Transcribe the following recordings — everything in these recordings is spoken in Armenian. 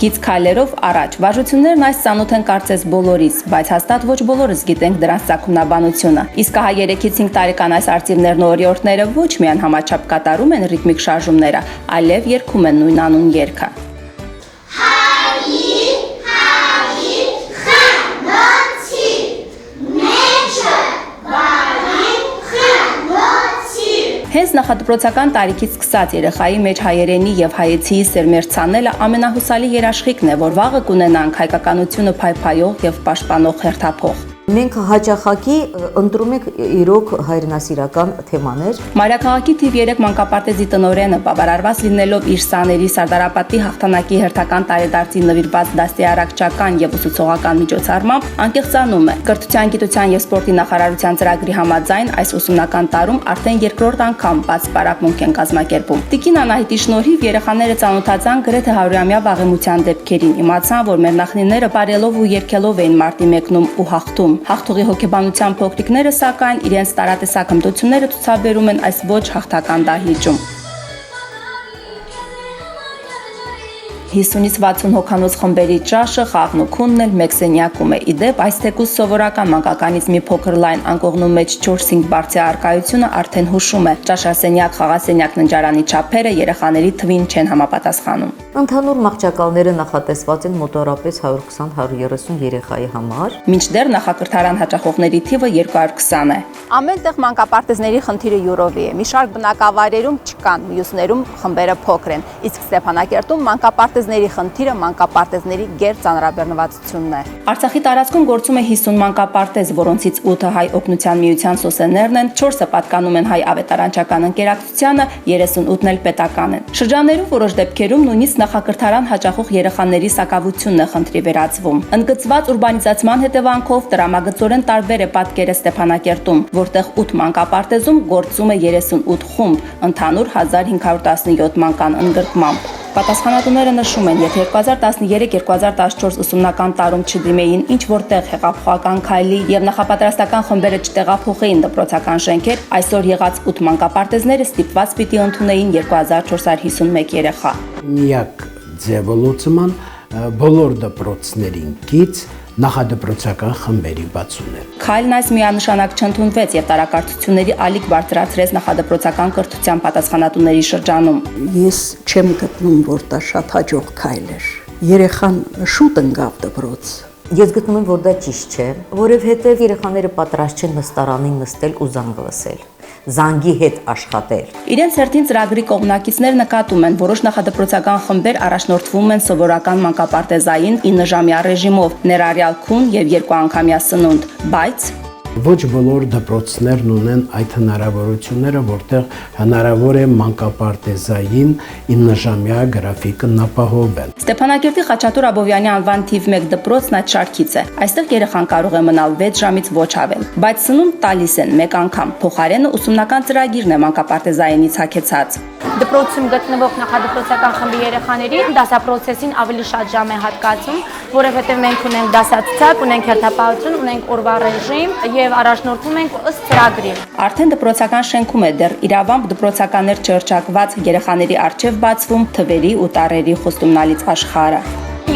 Գից քայլերով առաջ։ Վարժություններն այս ծանոթ են կարծես բոլորիս, բայց հաստատ ոչ բոլորս գիտենք դրանց ծագումնաբանությունը։ Իսկ հա 3-ից 5 տարեկան այս արծիվներն ու օրիորդները ոչ միայն համաչափ կատարում են ռիթմիկ շարժումները, այլև երգում են նույնանուն երգը։ Հենց նախադպրոցական տարիքից սկսած երեխայի մեջ հայերենի եւ հայեցիի սերմեր ցանելը ամենահուսալի երաշխիքն է, որ վաղը կունենանք հայկականությունը փայփայող եւ պաշտպանող հերթափող։ Մենք հաճախակի ընտրում ենք իրոք հայրենասիրական թեմաներ։ Մայրաքաղաքի թիվ 3 մանկապարտեզի տնօրենը բավարարված լինելով իր սաների Սարդարապատի հաղթանակի հերթական տարեդարձին նվիրված դաստիարակչական եւ ուսուցողական միջոցառմամբ անկեղծանում է։ Կրթության, գիտության եւ սպորտի նախարարության ծրագրի համաձայն այս ուսումնական տարում արդեն երկրորդ անգամ բաց պարապմունք են կազմակերպում։ Տիկին Անահիտի շնորհիվ երեխաները ծանոթացան գրեթե 100-ամյա վաղեմության դեպքերին, իմացան, որ մեր նախնիները բարելով ու երգելով էին մարտի մեկնում ու հաղթում։ Հաղթողի հոգեբանության փոքրիկները սակայն իրենց տարատեսակ հմտությունները ցուցաբերում են այս ոչ հաղթական դահլիճում։ 50-ից 60 հոգանոց խմբերի ճաշը, խաղն ու քունն էլ մեկ սենյակում է։ Իդեպ այս թեկուզ սովորական մանկականից մի փոքր լայն անկողնու մեջ 4-5 բարձի առկայությունը արդեն հուշում է։ Ճաշասենյակ, խաղասենյակ, ննջարանի չափերը երեխաների թվին չեն համապատասխանում։ Ընդհանուր մաղճակալները նախատեսված են մոտավորապես 120-130 երեխայի համար։ Մինչդեռ նախակրթարան հաճախողների թիվը 220 է։ Ամենտեղ մանկապարտեզների խնդիրը յուրովի է։ Մի շարք բնակավայրերում չկան, մյուսներում խմբերը փոքր են։ Իսկ Ստեփանակերտում մանկապարտեզների խնդիրը մանկապարտեզների գեր ծանրաբեռնվածությունն է։ Արցախի տարածքում գործում է 50 մանկապարտեզ, որոնցից 8-ը հայ օգնության միության սոսերներն են, 4-ը պատկանում են հայ ավետարանչական ընկերակցությանը, 38-ն էլ պետական են։ Շրջաններում որոշ դեպքերում նույնիսկ նախակրթարան հաճախող երեխաների սակավությունն է խնդրի վերածվում։ Ընդգծված ուրբանիզացման հետևանքով տրամագծորեն տարբեր է պատկերը Ստեփանակերտում, որտեղ 8 մանկապարտեզում գործում է 38 խումբ, ընդհանուր 1517 մանկան ընդգրկմամբ։ Պատասխանատուները նշում են, եթե 2013-2014 ուսումնական տարում չդիմեին ինչ որտեղ հեղափոխական քայլի եւ նախապատրաստական խմբերը չտեղափոխեին դպրոցական շենքեր, այսօր եղած 8 մանկապարտեզները ստիպված պիտի ընդունեին 2451 երեխա։ Միակ ձևոլուծման բոլոր դպրոցներին կից նախադպրոցական խմբերի բացումն է։ Քայլն այս միանշանակ չընդունվեց եւ տարակարծությունների ալիք բարձրացրեց նախադպրոցական կրթության պատասխանատուների շրջանում։ Ես չեմ գտնում, որ դա շատ հաջող քայլ էր։ Երեխան շուտ ընկավ դպրոց։ Ես գտնում եմ, որ դա ճիշտ չէ, որովհետև երեխաները պատրաստ չեն նստարանին նստել ու զանգ լսել, զանգի հետ աշխատել։ Իրենց հերթին ծրագրի կողմնակիցներ նկատում են, որոշ նախադպրոցական խմբեր առաջնորդվում են սովորական մանկապարտեզային 9 ժամյա ռեժիմով, ներառյալ քուն եւ 2 անգամյա սնունդ, բայց Ոչ բոլոր դպրոցներն ունեն այդ հնարավորությունները, որտեղ հնարավոր է մանկապարտեզային 9-ժամյա գրաֆիկն ապահովել։ Ստեփանակերտի Խաչատուր Աբովյանի անվան թիվ 1 դպրոցն այդ շարքից է։ Այստեղ երեխան կարող է մնալ 6 ժամից ոչ ավել, բայց սնունդ տալիս են մեկ անգամ։ Փոխարենը ուսումնական ծրագիրն է մանկապարտեզայինից հագեցած։ Դպրոցում գտնվող նախադպրոցական խմբի երեխաներին դասապրոցեսին ավելի շատ ժամ է հատկացում, որովհետև մենք ունենք դասացուցակ, ունենք հերթապահություն, ունենք օրվա ռեժիմ եւ առաջնորդվում ենք ըստ ծրագրի։ Արդեն դպրոցական շենքում է դեռ իրավամբ դպրոցականներ չհրճակված երեխաների առջև բացվում թվերի ու տառերի խոստումնալից աշխարհը։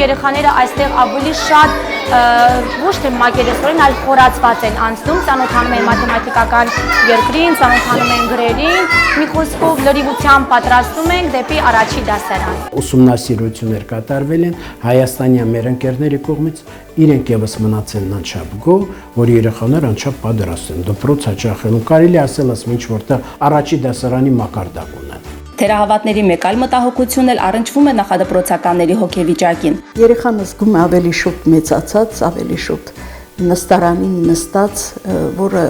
Երեխաները այստեղ ավելի շատ ոչ թե մակերեսորեն, այլ խորացված են անցնում, ծանոթանում են մաթեմատիկական երկրին, ծանոթանում են գրերին, մի խոսքով լրիվությամբ պատրաստում ենք դեպի առաջի դասարան։ Ուսումնասիրություններ կատարվել են հայաստանյան մեր ընկերների կողմից, իրենք եւս մնացել են անչափ գոհ, որ երեխաները անչափ պատրաստ են դպրոց հաճախելու, կարելի ասել ասում ինչ որտեղ առաջի դասարանի մակարդակ ունեն։ Թերահավատների մեկ այլ մտահոգություն էլ առնչվում է նախադպրոցականների հոգեվիճակին։ Երեխան զգում է ավելի շուտ մեծացած, ավելի շուտ նստարանին նստած, որը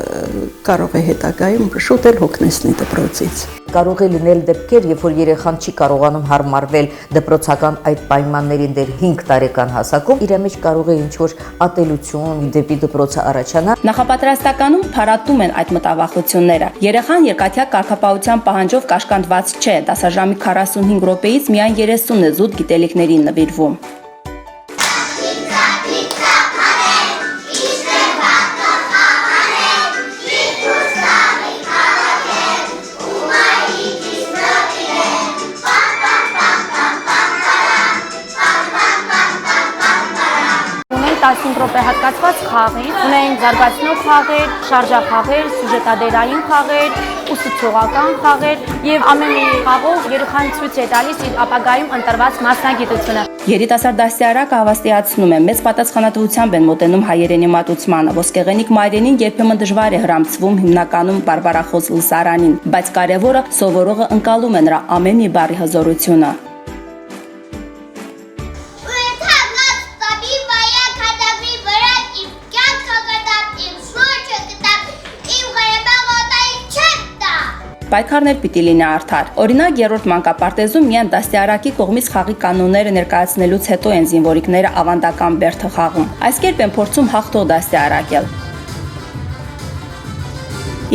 կարող է հետագայում շուտ էլ հոգնեցնի դպրոցից։ Կարող է լինել դեպքեր, երբ որ երեխան չի կարողանում հարմարվել դպրոցական այդ պայմաններին դեռ 5 տարեկան հասակում, իր մեջ կարող է ինչ-որ ատելություն դեպի դպրոցը առաջանա։ Նախապատրաստականում փարատում են այդ մտավախությունները։ Երեխան երկաթյա կարգապահության պահանջով կաշկանդված չէ, դասաժամի 45 րոպեից միայն 30-ն է զուտ գիտելիքներին նվիրվում։ 15 րոպե հատկացված խաղին։ Ունենք զարգացնող խաղեր, շարժախաղեր, սյուժետադերային խաղեր, ուսուցողական խաղեր եւ ամեն մի խաղով երեխան ցույց է տալիս իր ապագայում ընտրված մասնագիտությունը։ Երիտասարդ դաստիարակը հավաստիացնում է, մեծ պատասխանատվությամբ են մոտենում հայերենի մատուցմանը։ Ոսկեղենիկ մայրենին երբեմն դժվար է հրամցվում հիմնականում բարբարախոս լսարանին, բայց կարևորը սովորողը ընկալում է նրա ամեն մի բառի հզորությունը։ Պայքարներ պիտի լինի արդար։ Օրինակ, երրորդ մանկապարտեզում միայն դաստիարակի կողմից խաղի կանոնները ներկայացնելուց հետո են զինվորիկները ավանդական բերդը խաղում։ Այս կերպ են փորձում հաղթող դաստիարակել։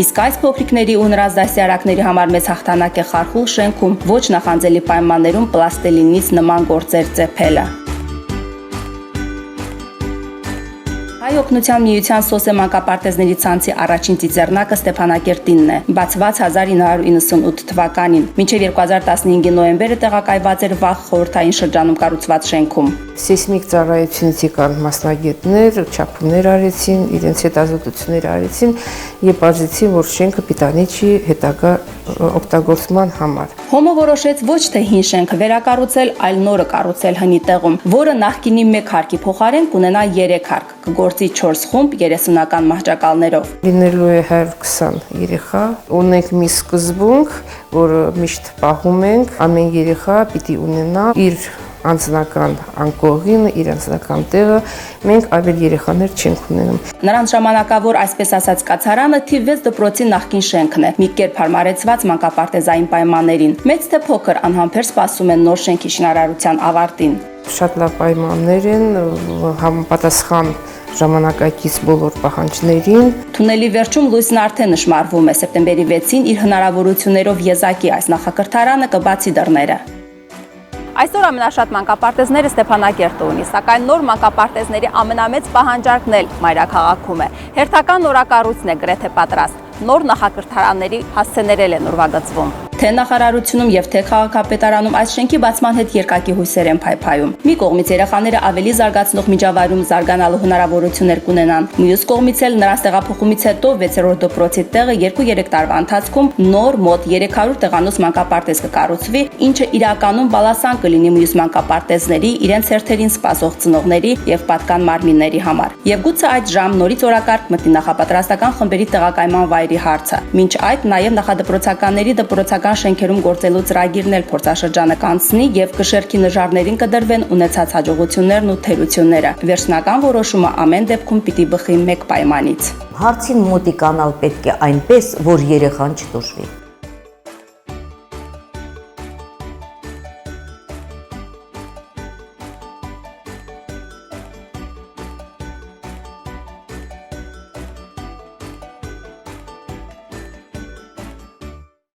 Իսկ այս փոքրիկների ու նրանց դաստիարակների համար մեծ հաղթանակ է խարխուլ շենքում ոչ նախանձելի պայմաններում պլաստելինից նման գործեր ծեփելը։ Հայ օգնության միության Սոսե մանկապարտեզների ցանցի առաջին ծիծեռնակը Ստեփանակերտինն է, բացված 1998 թվականին։ Մինչև 2015-ի նոյեմբերը տեղակայված էր վաղ խորհրդային շրջանում կառուցված շենքում։ Սեյսմիկ ծառայությունից եկան մասնագետներ, չափումներ արեցին, իրենց հետազոտություններ արեցին եւ բացեցին, որ շենքը պիտանի չի հետագա օգտագործման համար։ Հոմը որոշեց ոչ թե հին շենքը վերակառուցել, այլ նորը կառուցել հնի տեղում, որը նախկինի 1 հարկի փոխարեն կունենա 3 հարկ, կգործի 4 խումբ 30-ական մահճակալներով։ Լինելու է 120 երեխա, ունենք մի սկզբունք, որը միշտ պահում ենք, ամեն երեխա պիտի ունենա իր անձնական անկողին, իր անձնական տեղը, մենք այլ երեխաներ չենք ունենում։ Նրանց ժամանակավոր, այսպես ասած, կացարանը թիվ 6 դպրոցի նախկին շենքն է, մի կերպ հարմարեցված մանկապարտեզային պայմաններին։ Մեծ թե փոքր անհամբեր սպասում են նոր շենքի շինարարության ավարտին։ Շատ լավ պայմաններ են, համապատասխան ժամանակակից բոլոր պահանջներին։ Թունելի վերջում լույսն արդեն նշմարվում է, սեպտեմբերի 6-ին իր հնարավորություններով եզակի այս նախակրթարանը կբացի դռները։ Այսօր ամենաշատ մանկապարտեզները Ստեփանակերտը ունի, սակայն նոր մանկապարտեզների ամենամեծ պահանջարկն էլ մայրաքաղաքում է։ Հերթական նորակառույցն է գրեթե պատրաստ։ Նոր նախակրթարանների հասցեներել են ուրվագծվում։ Թե նախարարությունում եւ թե քաղաքապետարանում այս շենքի բացման հետ երկակի հույսեր են փայփայում։ Մի կողմից երեխաները ավելի զարգացնող միջավայրում զարգանալու հնարավորություններ կունենան, մյուս կողմից էլ նրանց տեղափոխումից հետո 6-րդ դպրոցի տեղը 2-3 տարվա ընթացքում նոր մոտ 300 տեղանոց մանկապարտեզ կկառուցվի, ինչը իրականում բալասան կլինի մյուս մանկապարտեզների, իրենց հերթերին սպասող ծնողների եւ պատկան մարմինների համար։ Եվ գուցե այդ ժամ նորից օրակարգ մտնի նախապատրաստական խմբերի տեղակայման վայրի հարցը։ Մինչ այդ նաեւ նախադպրոցականների դպրոցական շենքերում գործելու ծրագիրն էլ փորձաշրջանը կանցնի եւ կշերքի նժարներին կդրվեն ունեցած հաջողություններն ու թերությունները։ Վերջնական որոշումը ամեն դեպքում պիտի բխի մեկ պայմանից։ Հարցին մոտիկանալ պետք է այնպես, որ երեխան չտուժվի։